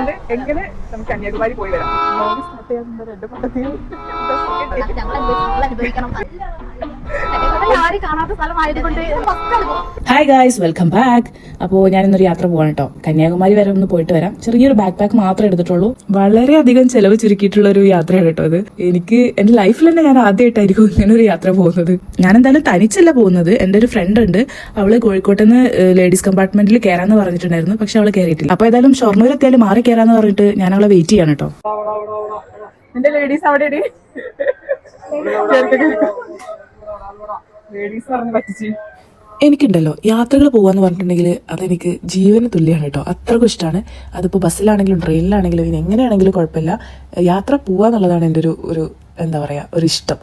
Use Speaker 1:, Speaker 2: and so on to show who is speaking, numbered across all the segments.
Speaker 1: അതുകൊണ്ട് എങ്ങനെ നമുക്ക് കന്യാകുമാരി പോയി വരാം.
Speaker 2: Hi guys, welcome back. അപ്പോൾ ഞാനിന്നൊരു യാത്ര പോവാണ് കേട്ടോ. കന്യാകുമാരി വരെ ഒന്ന് പോയിട്ട് വരാം. ചെറിയൊരു ബാക്ക് പാക്ക് മാത്രമേ എടുത്തിട്ടുള്ളൂ. വളരെയധികം ചെലവ് ചുരുക്കിയിട്ടുള്ള ഒരു യാത്രയാണ് കേട്ടോ അത്. എനിക്ക് എന്റെ ലൈഫിൽ തന്നെ ഞാൻ ആദ്യമായിട്ടായിരിക്കും ഇങ്ങനെ ഒരു യാത്ര പോകുന്നത്. ഞാൻ എന്തായാലും തനിച്ചല്ല പോകുന്നത്. എന്റെ ഒരു ഫ്രണ്ട് ഉണ്ട്, അവള് കോഴിക്കോട്ട് നിന്ന് ലേഡീസ് കമ്പാർട്ട്മെന്റിൽ കയറാന്ന് പറഞ്ഞിട്ടുണ്ടായിരുന്നു. പക്ഷെ അവള് കയറിയിട്ടില്ല. അപ്പൊ ഏതായാലും ഷൊർണൂർ എത്തിയാലും മാറി കയറാന്ന് പറഞ്ഞിട്ട് ഞാൻ അവളെ വെയിറ്റ് ചെയ്യാണ് കേട്ടോ.
Speaker 1: എന്റെ ലേഡീസ് അവിടെ ലേഡീസ് പറഞ്ഞ് പറ്റിച്ച്.
Speaker 2: എനിക്കുണ്ടല്ലോ യാത്രകൾ പോകാന്ന് പറഞ്ഞിട്ടുണ്ടെങ്കിൽ അതെനിക്ക് ജീവന് തുല്യമാണ് കേട്ടോ. അത്രക്കും ഇഷ്ടമാണ്. അതിപ്പോൾ ബസ്സിലാണെങ്കിലും ട്രെയിനിലാണെങ്കിലും ഇനി എങ്ങനെയാണെങ്കിലും കുഴപ്പമില്ല. യാത്ര പോവാന്നുള്ളതാണ് എൻ്റെ ഒരു എന്താ പറയുക, ഒരു ഇഷ്ടം.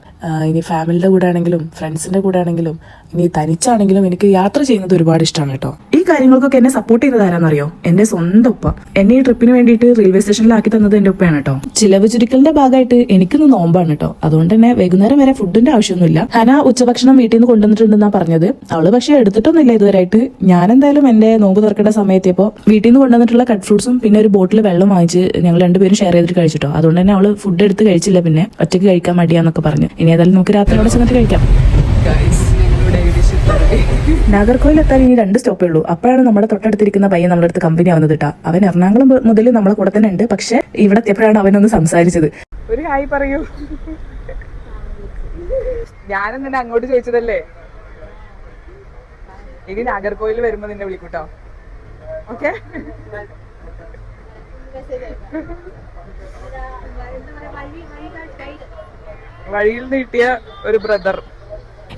Speaker 2: ഇനി ഫാമിലിയുടെ കൂടെ ആണെങ്കിലും ഫ്രണ്ട്സിന്റെ കൂടെ ആണെങ്കിലും ഇനി തനിച്ചാണെങ്കിലും എനിക്ക് യാത്ര ചെയ്യുന്നത് ഒരുപാട് ഇഷ്ടമാണ് കേട്ടോ. ഈ കാര്യങ്ങൾക്കൊക്കെ എന്നെ സപ്പോർട്ട് ചെയ്തത് ആരാന്നറിയോ? എന്റെ സ്വന്തം ഉപ്പ. എന്നെ ഈ ട്രിപ്പിന് വേണ്ടിയിട്ട് റെയിൽവേ സ്റ്റേഷനിലാക്കി തന്നത് എന്റെ ഉപ്പയാണ് കേട്ടോ. ചിലവ് ചുരുക്കലിന്റെ ഭാഗമായിട്ട് എനിക്കിന്ന് നോമ്പാണ് കേട്ടോ. അതുകൊണ്ട് തന്നെ വൈകുന്നേരം വരെ ഫുഡിന്റെ ആവശ്യമൊന്നുമില്ല. ഹന ഉച്ചഭക്ഷണം വീട്ടിൽ നിന്ന് കൊണ്ടുവന്നിട്ടുണ്ടെന്നാ പറഞ്ഞത്. അവള് പക്ഷെ എടുത്തിട്ടൊന്നുമില്ല ഇതുവരെയായിട്ട്. ഞാൻ എന്തായാലും എന്റെ നോമ്പ് തുറക്കേണ്ട സമയത്തിയപ്പോ വീട്ടിൽ നിന്ന് കൊണ്ടുവന്നിട്ടുള്ള കട്ട് ഫ്രൂട്ട്സും പിന്നെ ഒരു ബോട്ടിൽ വെള്ളം വാങ്ങിച്ച് ഞങ്ങൾ രണ്ടുപേരും ഷെയർ ചെയ്തിട്ട് കഴിച്ചിട്ടോ. അതുകൊണ്ട് തന്നെ അവള് ഫുഡ് എടുത്ത് കഴിച്ചില്ല. പിന്നെ ഒറ്റയ്ക്ക് കഴിക്കാൻ മടിയാന്നൊക്കെ പറഞ്ഞു. ഇനി ഏതായാലും നമുക്ക് രാത്രിയോടെ ചെന്നിട്ട് കഴിക്കാം. നാഗർകോയിൽ എത്താൻ ഇനി 2 സ്റ്റോപ്പേ ഉള്ളൂ. അപ്പോഴാണ് നമ്മുടെ തൊട്ടടുത്തിരിക്കുന്ന പയ്യൻ നമ്മുടെ അടുത്ത് കമ്പനി ആവുന്നത് കേട്ടാ. അവൻ എറണാകുളം മുതൽ നമ്മളെ കൂടെ തന്നെ ഉണ്ട്. പക്ഷെ ഇവിടെ എത്തിയപ്പോഴാണ് അവനൊന്ന് സംസാരിച്ചത്.
Speaker 1: ഒരു ഹായ് പറയൂ. ഞാനും നിന്നെ അങ്ങോട്ട് ചോദിച്ചതല്ലേ. ഇനി നാഗർകോയിൽ വരുമ്പോ നിന്നെ വിളിക്കൂട്ടോ. ഓക്കെ, വഴിയിൽ നിന്ന് കിട്ടിയ ഒരു ബ്രദർ.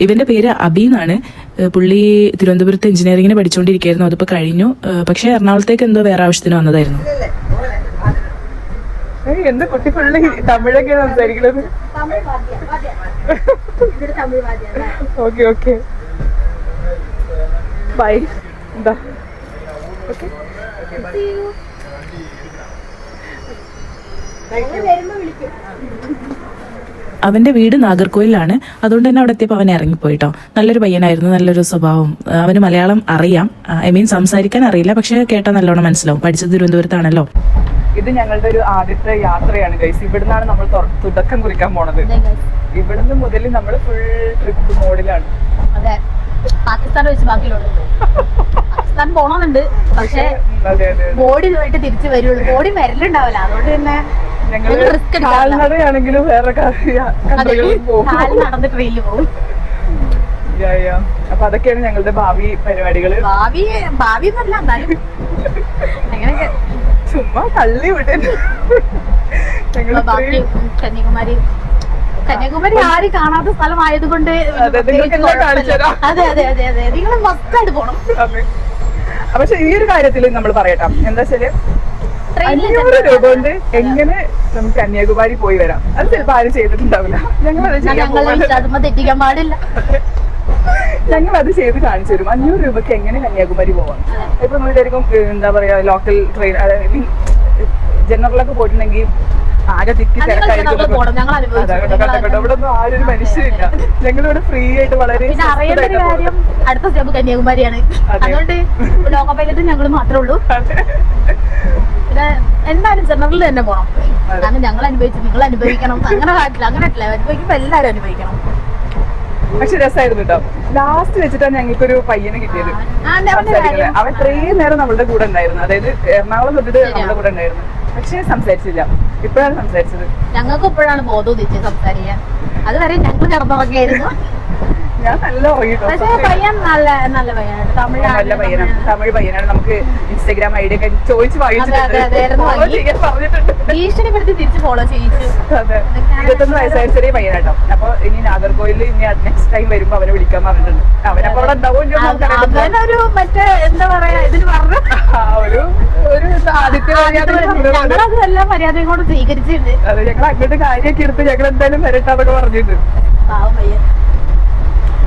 Speaker 2: ഇവന്റെ പേര് അബി എന്നാണ്. പുള്ളി തിരുവനന്തപുരത്ത് എഞ്ചിനീയറിംഗിന് പഠിച്ചുകൊണ്ടിരിക്കുകയായിരുന്നു. അതിപ്പോ കഴിഞ്ഞു. പക്ഷെ എറണാകുളത്തേക്ക് എന്തോ വേറെ ആവശ്യത്തിന് വന്നതായിരുന്നു.
Speaker 1: എന്ത് കുട്ടി ഫുള്ള് തമിഴൊക്കെയാണ് സംസാരിക്കുന്നത്. Okay okay, bye. എന്താ
Speaker 2: അവന്റെ വീട് നാഗർകോയിലാണ്. അതുകൊണ്ട് തന്നെ അവിടെ എത്തിയപ്പോൾ അവൻ ഇറങ്ങിപ്പോയിട്ടോ. നല്ലൊരു പയ്യനായിരുന്നു, നല്ലൊരു സ്വഭാവം. അവന് മലയാളം അറിയാം, സംസാരിക്കാൻ അറിയില്ല, പക്ഷെ കേട്ടാൽ നല്ലോണം മനസ്സിലാവും. പഠിച്ചത് തിരുവനന്തപുരത്താണല്ലോ.
Speaker 1: ഇത് ഞങ്ങളുടെ ഒരു ആദ്യത്തെ യാത്രയാണ് ഗൈസ്. ഇവിടുന്നാണ് നമ്മൾ തുടക്കം കുറിക്കാൻ പോണത്. ഇവിടുന്ന് മുതൽ നമ്മൾ ഫുൾ ട്രിപ്പ് മോഡിലാണ്.
Speaker 3: പാകിസ്ഥാൻ വെച്ച് ബാക്കിയുള്ളത് പാകിസ്ഥാൻ പോണമെന്നുണ്ട്. പക്ഷെ ബോഡി പോയിട്ട് തിരിച്ചു വരുള്ളൂ. ബോഡി വരലുണ്ടാവില്ല. അതുകൊണ്ട് തന്നെ
Speaker 1: കാൽനടയാണെങ്കിലും വേറെ
Speaker 3: നടന്ന് ട്രെയിനിൽ പോകും.
Speaker 1: അപ്പൊ അതൊക്കെയാണ് ഞങ്ങളുടെ ഭാവി പരിപാടികള്.
Speaker 3: ഭാവി എന്നല്ല, എന്നാലും അങ്ങനെയൊക്കെ
Speaker 1: ചുമ്മാ തള്ളി വിട്ടു.
Speaker 3: കന്യാകുമാരി ആരും കാണാത്ത സ്ഥലമായതുകൊണ്ട് അതെ അതെ അതെ അതെ നിങ്ങൾ മസ്റ്റായിട്ട് പോണം.
Speaker 1: പക്ഷെ ഈ ഒരു കാര്യത്തിൽ നമ്മൾ പറയട്ടാം, എന്താ വെച്ചാല് 500 രൂപ കൊണ്ട് എങ്ങനെ നമുക്ക് കന്യാകുമാരി പോയി വരാം. അത് ചിലപ്പോ ആരും ചെയ്തിട്ടുണ്ടാവില്ല.
Speaker 3: ഞങ്ങളത് തെറ്റിക്കാൻ പാടില്ല.
Speaker 1: ഞങ്ങളത് ചെയ്ത് കാണിച്ചു തരും. 500 രൂപക്ക് എങ്ങനെ കന്യാകുമാരി പോവാം. ഇപ്പൊ നമ്മൾ വിചാരിക്കും എന്താ പറയാ, ലോക്കൽ ട്രെയിൻ അതായത് ജനറലൊക്കെ പോയിട്ടുണ്ടെങ്കിൽ ആകെ തിക്കി തിരക്കായിരിക്കും. ഇവിടെ ഒന്നും ആരും ഒരു മനുഷ്യരില്ല. ഞങ്ങളിവിടെ ഫ്രീ ആയിട്ട് വളരെ
Speaker 3: അടുത്ത സ്റ്റെപ്പ് കന്യാകുമാരിയാണ്. അതുകൊണ്ട് ലോക പൈലറ്റ് ഞങ്ങൾ മാത്രമേ ഉള്ളൂ. പിന്നെ എന്തായാലും ജനറലിൽ തന്നെ പോകണം. കാരണം ഞങ്ങൾ അനുഭവിച്ചു, നിങ്ങൾ അനുഭവിക്കണം. അങ്ങനെ കാട്ടില്ല, അങ്ങനെ അനുഭവിക്കുമ്പോ എല്ലാവരും അനുഭവിക്കണം.
Speaker 1: പക്ഷെ രസമായിരുന്നു കേട്ടോ. ലാസ്റ്റ് വെച്ചിട്ടാണ് ഞങ്ങൾക്കൊരു പയ്യനെ കിട്ടിയത്. അവൻ ഇത്രയും നേരം നമ്മളുടെ കൂടെ ഉണ്ടായിരുന്നു. അതായത് എറണാകുളം തൊട്ടിട്ട് നമ്മുടെ കൂടെ ഉണ്ടായിരുന്നു. പക്ഷെ സംസാരിച്ചില്ല. ഇപ്പോഴാണ് സംസാരിച്ചത്.
Speaker 3: ഞങ്ങൾക്ക് ഇപ്പോഴാണ് ബോധം ഉദിച്ചത് സംസാരിക്കാൻ. അതുവരെ ഞങ്ങൾ കിടന്നുറങ്ങിയായിരുന്നു.
Speaker 1: ഞാൻ നല്ല ഉറങ്ങിട്ടോ.
Speaker 3: പക്ഷേ പയ്യൻ നല്ല നല്ല പയ്യനാണ്.
Speaker 1: നല്ല പയ്യനാണ്, തമിഴ് പയ്യനാണ്. നമുക്ക് ഇൻസ്റ്റാഗ്രാം ഐഡി ഒക്കെ ചോദിച്ച് പറഞ്ഞിട്ടുണ്ട്.
Speaker 3: ഭീഷണിപ്പെടുത്തി തിരിച്ച് ഫോളോ ചെയ്യിച്ചു.
Speaker 1: അതെ, 21 വയസ്സായ ചെറിയ പയ്യനാട്ടോ. അപ്പൊ ഇനി നാഗർകോയിലിൽ ഇനി നെക്സ്റ്റ് ടൈം വരുമ്പോ അവനെ വിളിക്കാൻ പറഞ്ഞിട്ടുണ്ട്. അവനപ്പോ അവിടെ ഉണ്ടാവും.
Speaker 3: അവനൊരു മറ്റേ എന്താ പറയാ, ഇതിന് പറഞ്ഞു
Speaker 1: ഒരു ആദിത്യ
Speaker 3: ഞങ്ങളത് എല്ലാ മര്യാദയും കൊണ്ട് സ്വീകരിച്ചിട്ടുണ്ട്.
Speaker 1: അതെ, ഞങ്ങൾ അങ്ങോട്ട് കാര്യമൊക്കെ എടുത്ത് ഞങ്ങൾ എന്തായാലും വരട്ടാന്നൊക്കെ പറഞ്ഞിട്ടുണ്ട്.
Speaker 3: പാവം പയ്യൻ.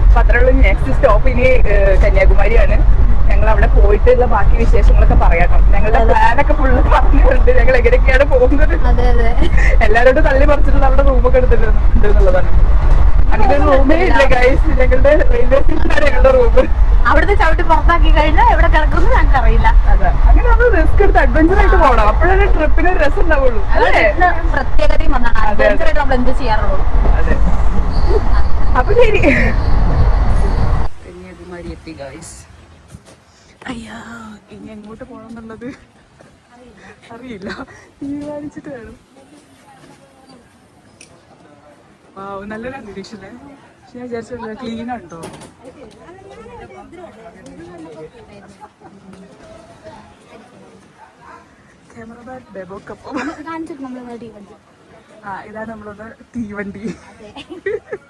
Speaker 1: അപ്പൊ അത്രയുള്ള നെക്സ്റ്റ് സ്റ്റോപ്പ് ഇനി കന്യാകുമാരിയാണ്. ഞങ്ങൾ അവിടെ പോയിട്ടുള്ള ബാക്കി വിശേഷങ്ങളൊക്കെ പറയാട്ടോ. ഞങ്ങളുടെ പ്ലാനൊക്കെ ഫുള്ള് പറഞ്ഞിട്ടുണ്ട്. ഞങ്ങൾ എങ്ങനെയൊക്കെയാണ് പോകുന്നത്. എല്ലാരോടും തള്ളി പറിച്ചിട്ടുള്ള അവിടെ റൂമൊക്കെ എടുത്തിട്ടുണ്ട് എന്നുള്ളതാണ്. അങ്ങനെ ഒരു റൂമേ ഇല്ല ഗൈസ്. ഞങ്ങളുടെ റെയിൽവേ സ്റ്റേഷനിലാണ് ഞങ്ങളുടെ റൂം.
Speaker 3: അവിടുത്തെ ചവിട്ടി പുറത്താക്കി കഴിഞ്ഞാൽ എവിടെ കിടക്കുന്നു ഞങ്ങൾക്ക് അറിയില്ല.
Speaker 1: അതെ, അങ്ങനെ നമ്മൾ റിസ്ക് എടുത്ത് അഡ്വഞ്ചർ ആയിട്ട് പോകണം, അപ്പോഴൊരു ട്രിപ്പിന് ഒരു രസം ഉണ്ടാവുള്ളൂ അല്ലേ?
Speaker 3: പ്രത്യേകതയും വന്നാണ് അഡ്വഞ്ചർ ആയിട്ട് നമ്മൾ എന്ത് ചെയ്യാറുള്ളൂ.
Speaker 1: അതെ, അപ്പൊ ശരി. കന്യാകുമാരി എത്തി ഗൈസ്. അയ്യാ, ഇനി എങ്ങോട്ട് പോകണം എന്നുള്ളത് അറിയില്ല, തീരുമാനിച്ചിട്ട് വേണം. നല്ലൊരു അന്തരീക്ഷല്ലേ? പക്ഷെ ഞാൻ വിചാരിച്ചില്ല ക്ലീൻ ഉണ്ടോ. ക്യാമറമാൻ ബെബോക്കൊപ്പം
Speaker 3: കാണിച്ചിട്ട് നമ്മൾ തീവണ്ടി.
Speaker 1: ഇതാണ് നമ്മളൊന്ന് തീവണ്ടി.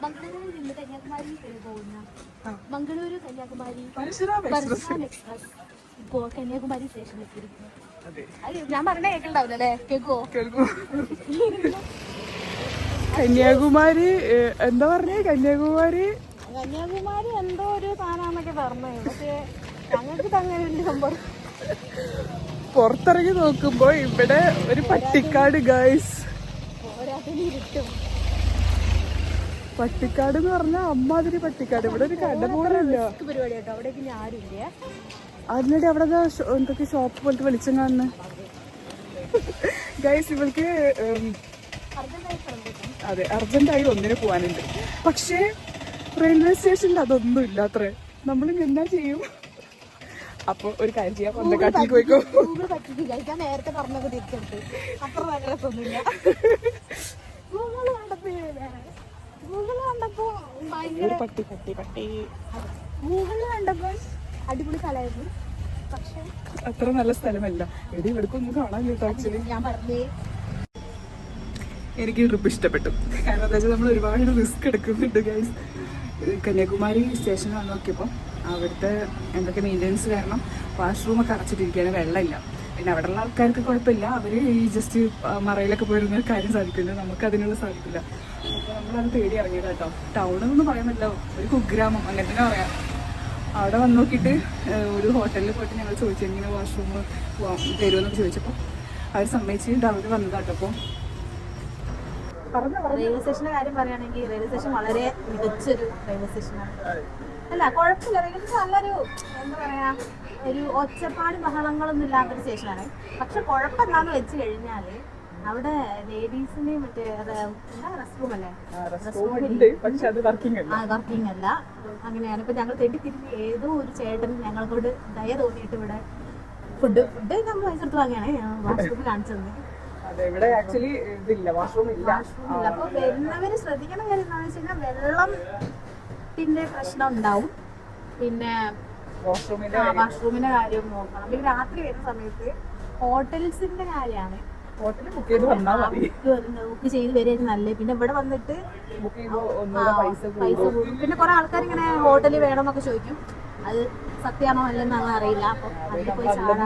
Speaker 3: മംഗളൂരു നിന്ന് കന്യാകുമാരി പോകുന്ന മംഗളൂരു കന്യാകുമാരി
Speaker 1: പരശുരാം
Speaker 3: പരശുരാം എക്സ്പ്രസ് ഇപ്പോ കന്യാകുമാരി സ്റ്റേഷനിൽ എത്തിയിരിക്കുന്നു.
Speaker 1: അതെ,
Speaker 3: ഞാൻ പറഞ്ഞ കേൾക്കണ്ടാവില്ല അല്ലേ? കേൾക്കുവോ?
Speaker 1: കേൾക്കൂ. കന്യാകുമാരി എന്താ പറഞ്ഞേ? കന്യാകുമാരി
Speaker 3: എന്തോ ഒരു സാധനമാണെന്നൊക്കെ പറഞ്ഞു, പക്ഷേ ഞങ്ങൾക്ക് തന്നെ വലിയ സംഭവം.
Speaker 1: പുറത്തിറങ്ങി നോക്കുമ്പോ ഇവിടെ ഒരു പട്ടിക്കാട് ഗൈസ്. പട്ടിക്കാട് എന്ന് പറഞ്ഞാൽ അമ്മാതിരി പട്ടിക്കാട്. ഇവിടെ ഒരു കട പോലില്ല.
Speaker 3: പരിപാടി കേട്ടോ, അവിടേക്ക് ഞാൻ ആരുമില്ല.
Speaker 1: അതിനിടെ അവിടെ എന്തൊക്കെ ഷോപ്പ് പോലത്തെ വെളിച്ചം കാണുന്നു ഗൈസ്. ഇവൾക്ക് അതെ, അർജന്റായി ഒന്നിന് പോകാനുണ്ട്. പക്ഷേ റെയിൽവേ സ്റ്റേഷനിൽ അതൊന്നും ഇല്ല അത്രേ. നമ്മൾ എന്നാ ചെയ്യും? അപ്പൊ ഒരു കാര്യം ചെയ്യാം, കൊന്തക്കാട്ടിലേക്ക് പോയിക്കോ.
Speaker 3: ഞാൻ നേരത്തെ പറഞ്ഞൊക്കെ തിരിച്ചെടുത്ത് അത്ര നല്ല രസമൊന്നുമില്ല. ഗൂഗിളിൽ കണ്ടപ്പോ അടിപൊളി സ്ഥലമായിരുന്നു, പക്ഷെ
Speaker 1: അത്ര നല്ല സ്ഥലമല്ല. എടി ഇവിടേക്കൊന്നും കാണാൻ കേട്ടോ. ആക്ച്വലി
Speaker 3: ഞാൻ പറഞ്ഞേ
Speaker 1: എനിക്ക് ഈ ട്രിപ്പ് ഇഷ്ടപ്പെട്ടു. കാരണം എന്താ വെച്ചാൽ നമ്മൾ ഒരുപാട് റിസ്ക് എടുക്കുന്നുണ്ട് ഗൈസ്. കന്യാകുമാരി സ്റ്റേഷനിൽ വന്ന് നോക്കിയപ്പോൾ അവിടുത്തെ എന്തൊക്കെ മെയിൻ്റെനൻസ് കാരണം വാഷ്റൂമൊക്കെ അടച്ചിട്ടിരിക്കുകയാണ്, വെള്ളമില്ല. പിന്നെ അവിടെയുള്ള ആൾക്കാർക്ക് കുഴപ്പമില്ല, അവർ ഈ ജസ്റ്റ് മറയിലൊക്കെ പോയിരുന്ന കാര്യം സാധിക്കുന്നത്, നമുക്ക് അതിനുള്ള സാധിക്കില്ല. അപ്പോൾ നമ്മളത് തേടി ഇറങ്ങിയത് കേട്ടോ. ടൗണെന്നൊന്നും പറയാൻ പറ്റില്ല, ഒരു കുഗ്രാമം അങ്ങനെ തന്നെ പറയാം. അവിടെ വന്ന് നോക്കിയിട്ട് ഒരു ഹോട്ടലിൽ പോയിട്ട് ഞങ്ങൾ ചോദിച്ചു എങ്ങനെ വാഷ്റൂം തരുമെന്നൊക്കെ ചോദിച്ചപ്പോൾ അവർ സമ്മതിച്ചിട്ട് അവർ വന്നതാട്ടോ. അപ്പോൾ
Speaker 3: റെയിൽവേ സ്റ്റേഷന്റെ കാര്യം പറയുകയാണെങ്കിൽ റെയിൽവേ സ്റ്റേഷൻ വളരെ മികച്ചൊരു റെയിൽവേ സ്റ്റേഷനാണ്. അല്ല കുഴപ്പമില്ല, റെയിൽവേ സ്റ്റേഷൻ നല്ലൊരു എന്താ പറയാ, ഒരു ഒച്ചപ്പാട് ബഹളങ്ങളൊന്നും ഇല്ലാത്തൊരു സ്റ്റേഷനാണ്. പക്ഷെ കുഴപ്പമില്ലാന്ന് വെച്ച് കഴിഞ്ഞാൽ അവിടെ ലേഡീസിന് മറ്റേ റെസ്റ്റ് അല്ലേ, വർക്കിംഗ് അല്ല. അങ്ങനെയാണ്. ഇപ്പൊ ഞങ്ങൾ തെറ്റിത്തിരിഞ്ഞ് ഏതോ ഒരു ചേട്ടൻ ഞങ്ങളോട് ദയ തോന്നിയിട്ട് ഇവിടെ ഫുഡ് നമ്മൾ പൈസ എടുത്ത് വാങ്ങിയാണ് വാഷ്റൂമിൽ കാണിച്ചത്. വാഷ്റൂം ഇല്ല. അപ്പൊ വരുന്നവര് ശ്രദ്ധിക്കുന്ന കാര്യം എന്താണെന്ന് വെച്ച് കഴിഞ്ഞാൽ വെള്ളത്തിന്റെ പ്രശ്നം ഉണ്ടാവും, പിന്നെ വാഷ്റൂമിന്റെ കാര്യം നോക്കണം. പിന്നെ രാത്രി വരുന്ന സമയത്ത് ഹോട്ടൽസിന്റെ കാര്യമാണ്, ബുക്ക് ചെയ്ത് വരികയായിരുന്നു നല്ലത്. പിന്നെ ഇവിടെ വന്നിട്ട് പൈസ കൂടും. പിന്നെ കുറെ ആൾക്കാർ ഇങ്ങനെ ഹോട്ടലിൽ വേണമെന്നൊക്കെ ചോദിക്കും, അത് സത്യമാണോ അല്ലെന്നാണ് അറിയില്ല. അപ്പൊ അതിൽ പോയി ചാടാൻ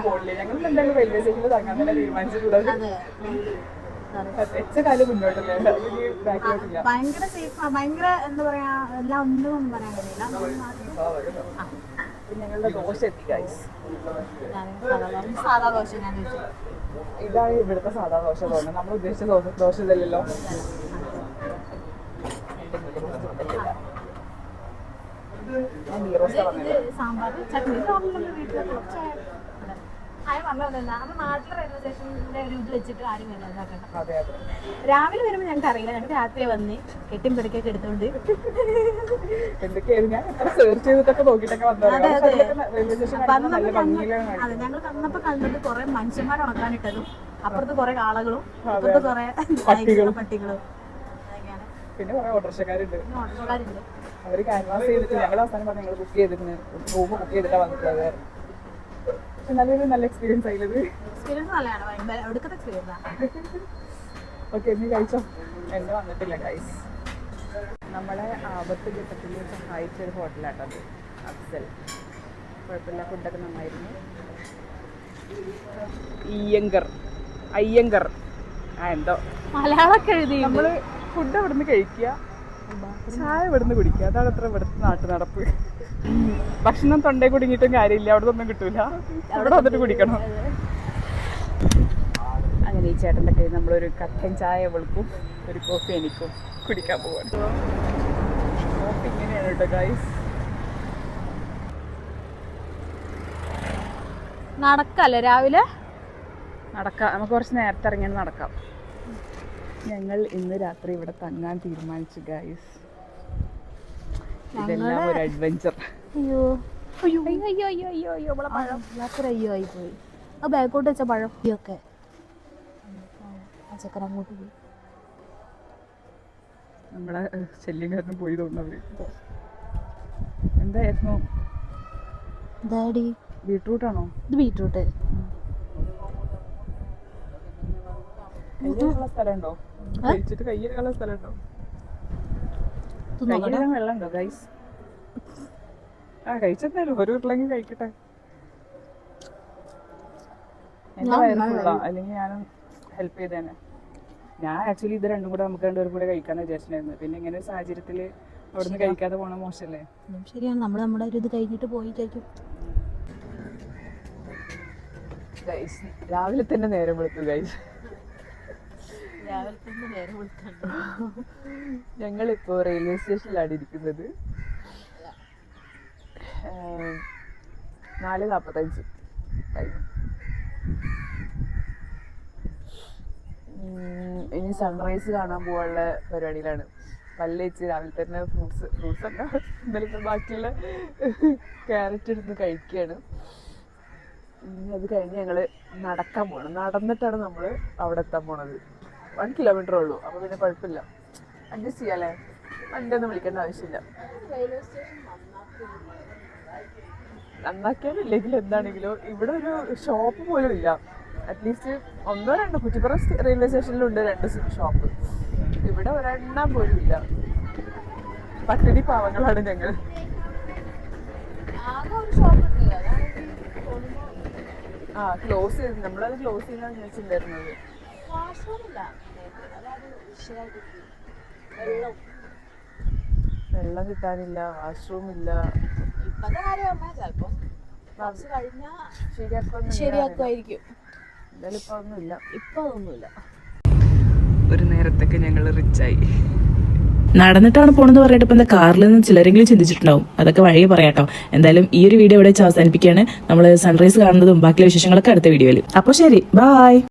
Speaker 3: ഭയങ്കര സേഫ്, ഭയങ്കര എന്താ പറയാ, എല്ലാം ഒന്നും പറയാൻ കഴിയില്ല.
Speaker 1: ഞങ്ങളുടെ ദോശ എത്തി ഗൈസ്.
Speaker 3: സാധാ ദോശ ഞാൻ ചോദിച്ചു.
Speaker 1: ഇതാണ് ഇവിടുത്തെ സാധാ ദോശ തോന്നുന്നത്, നമ്മൾ ഉദ്ദേശിച്ച ദോശ ഇതല്ലല്ലോ.
Speaker 3: സാമ്പാർ ചട്നി നാട്ടിലെ റെയിൽവേ സ്റ്റേഷന്റെ ഒരു ഇത് വെച്ചിട്ട് ആരും വരാതാക്കണ്ട. രാവിലെ വരുമ്പോ ഞങ്ങൾക്ക് അറിയില്ല, ഞങ്ങൾക്ക് രാത്രി വന്ന് കെട്ടിയും പിടിക്കൊക്കെ എടുത്തോണ്ട് അതെ ഞങ്ങൾ വന്നപ്പോ കണ്ടിട്ട് കുറെ മനുഷ്യന്മാർ ഉണക്കാനിട്ടതും അപ്പുറത്ത് കുറെ ആളുകളും അപ്പുറത്ത് കുറെ പട്ടികളും
Speaker 1: പിന്നെ കുറെ ഓട്ടോറിക്ഷക്കാരുണ്ട്.
Speaker 3: ഓട്ടോറിക്ഷക്കാരുണ്ട്.
Speaker 1: അവര് ക്യാൻവാസ് ചെയ്തിട്ട് ഞങ്ങൾ അവസാനം പറഞ്ഞ് ഞങ്ങൾ ബുക്ക് ചെയ്തിട്ട് റൂം ബുക്ക് ചെയ്തിട്ടാണ് വന്നിട്ടുള്ളത്. നല്ല എക്സ്പീരിയൻസ് ആയില്ലത്.
Speaker 3: എക്സ്പീരിയൻസ് നല്ലതാണ്, എവിടുത്തെ എക്സ്പീരിയൻസ് ആണ്.
Speaker 1: ഓക്കെ, നീ കഴിച്ചോ? എന്നെ വന്നിട്ടില്ല ഗൈസ്. നമ്മളെ ആപത്ത് ഘട്ടത്തിൽ സഹായിച്ച ഒരു ഹോട്ടലാട്ടോ അത്, അഫ്സൽ. കുഴപ്പമില്ല, ഫുഡൊക്കെ നന്നായിരുന്നു. അയ്യങ്കർ എന്തോ
Speaker 3: മലയാളമൊക്കെ എഴുതി.
Speaker 1: നമ്മള് ഫുഡ് ഇവിടുന്ന് കഴിക്കുക, ചായ ഇവിടുന്ന് കുടിക്കുക, അതാണ് അത്ര ഇവിടുത്തെ നാട്ടു നടപ്പ്. ഭക്ഷണം തൊണ്ടേ കുടുങ്ങിയിട്ടും കാര്യമില്ല, അവിടെ ഒന്നും കിട്ടൂല, അവിടെ വന്നിട്ട് കുടിക്കണം. അങ്ങനെ ഈ ചേട്ടൻ്റെ കയ്യിൽ നമ്മളൊരു കട്ടൻ ചായ വെളുക്കും, ഒരു കോഫി എനിക്കും കുടിക്കാൻ പോവാണ്. കോഫി ഇങ്ങനെയാണ് കേട്ടോ ഗൈസ്.
Speaker 3: നടക്കല്ലേ രാവിലെ?
Speaker 1: നടക്കാം, നമുക്ക് കുറച്ച് നേരത്തെ ഇറങ്ങിയാൽ നടക്കാം. ഞങ്ങൾ ഇന്ന് രാത്രി ഇവിടെ തങ്ങാൻ തീരുമാനിച്ചു ഗൈസ്. ഇതെല്ലാം ഒരു അഡ്വഞ്ചർ.
Speaker 3: അയ്യോ അയ്യോ അയ്യോ അയ്യോ അയ്യോ അയ്യോ ഇവിടെ പഴം യാത്ര അയ്യോ ആയി പോയി. ആ ബാക്കോട്ട് വെച്ച പഴം ഒക്കെ ചക്കര അങ്ങോട്ട് പോയി.
Speaker 1: നമ്മളെ ശല്യം കാരണം പോയി തോന്നുന്നവര്. എന്തായിരുന്നു
Speaker 3: ഡാഡി?
Speaker 1: ബീട്രൂട്ടാണോ?
Speaker 3: ഇത് ബീട്രൂട്ട്.
Speaker 1: കയ്യിലുള്ള സ്ഥലമുണ്ടോ? കഴിച്ചിട്ട് കയ്യിലുള്ള സ്ഥലമുണ്ടോ? കയ്യിലിടാൻ വെള്ളമുണ്ടോ ഗൈസ്? ആ കഴിച്ചെന്നാലും ഒരു ഉരുളെങ്കിൽ കഴിക്കട്ടെ. എന്റെ വയറുള്ള അല്ലെങ്കിൽ ഞാനും ഹെൽപ്പ് ചെയ്തേനെ. ഞാൻ ആക്ച്വലി ഇത് രണ്ടും കൂടെ നമുക്ക് രണ്ടുപേരും കൂടെ കഴിക്കാന്ന് വിചാരിച്ചിട്ടുണ്ടായിരുന്നു. പിന്നെ ഇങ്ങനെ ഒരു സാഹചര്യത്തില് അവിടുന്ന് കഴിക്കാതെ പോണ മോശമല്ലേ?
Speaker 3: ശരിയാണ്, നമ്മുടെ ഒരു ഇത് കഴിഞ്ഞിട്ട് പോയിട്ടായിരിക്കും.
Speaker 1: രാവിലെ തന്നെ നേരം വിളിച്ചു ഗൈസ്.
Speaker 3: രാവിലെ തന്നെ നേരം വിളിക്കണ്ട.
Speaker 1: ഞങ്ങളിപ്പോ റെയിൽവേ സ്റ്റേഷനിലാണ് ഇരിക്കുന്നത്. 4:45 ടൈം. ഇനി സൺറൈസ് കാണാൻ പോകാനുള്ള പരിപാടിയിലാണ്. പല്ല് വെച്ച് രാവിലെ തന്നെ ഫ്രൂട്ട്സ് അല്ല ഇന്നലത്തെ ബാക്കിയുള്ള ക്യാരറ്റ് എടുത്ത് കഴിക്കുകയാണ്. അത് കഴിഞ്ഞ് ഞങ്ങൾ നടക്കാൻ പോകണം. നടന്നിട്ടാണ് നമ്മൾ അവിടെ എത്താൻ പോണത്. 1 കിലോമീറ്റർ ഉള്ളൂ. അപ്പോൾ പിന്നെ കുഴപ്പമില്ല, അഡ്ജസ്റ്റ് ചെയ്യാല്ലേ. വണ്ടി ഒന്നും വിളിക്കേണ്ട ആവശ്യമില്ല. നന്നാക്കിയാലില്ലെങ്കിൽ എന്താണെങ്കിലും ഇവിടെ ഒരു ഷോപ്പ് പോലും ഇല്ല. അറ്റ്ലീസ്റ്റ് 1-2 കുറ്റിപ്പുറം റെയിൽവേ സ്റ്റേഷനിലുണ്ട് 2 ഷോപ്പ്. ഇവിടെ ഒരെണ്ണം പോലും ഇല്ല. പട്ടിണി പാവങ്ങളാണ് ഞങ്ങൾ. ക്ലോസ് ചെയ്ത് നമ്മളത് ക്ലോസ് ചെയ്താണ് വിചാരിച്ചിട്ടുണ്ടായിരുന്നത്. വെള്ളം കിട്ടാനില്ല, വാഷ്റൂം ഇല്ല.
Speaker 3: ശരിയാക്കുമായിരിക്കും.
Speaker 1: എന്തായാലും ഇപ്പൊ ഒന്നുമില്ല.
Speaker 3: ഇപ്പൊ അതൊന്നുമില്ല.
Speaker 1: ഒരു നേരത്തേക്ക് ഞങ്ങൾ റിച്ചായി.
Speaker 2: നടന്നിട്ടാണ് പോണെന്ന് പറഞ്ഞിട്ട് ഇപ്പം എന്താ കാറിൽ നിന്ന് ചിലരെങ്കിലും ചിന്തിച്ചിട്ടുണ്ടാവും. അതൊക്കെ വഴിയെ പറയാട്ടോ. എന്തായാലും ഈ ഒരു വീഡിയോ ഇവിടെ വെച്ച് അവസാനിപ്പിക്കുകയാണ്. നമ്മൾ സൺറൈസ് കാണുന്നതും ബാക്കിയുള്ള വിശേഷങ്ങളൊക്കെ അടുത്ത വീഡിയോയിൽ. അപ്പോൾ ശരി, ബൈ.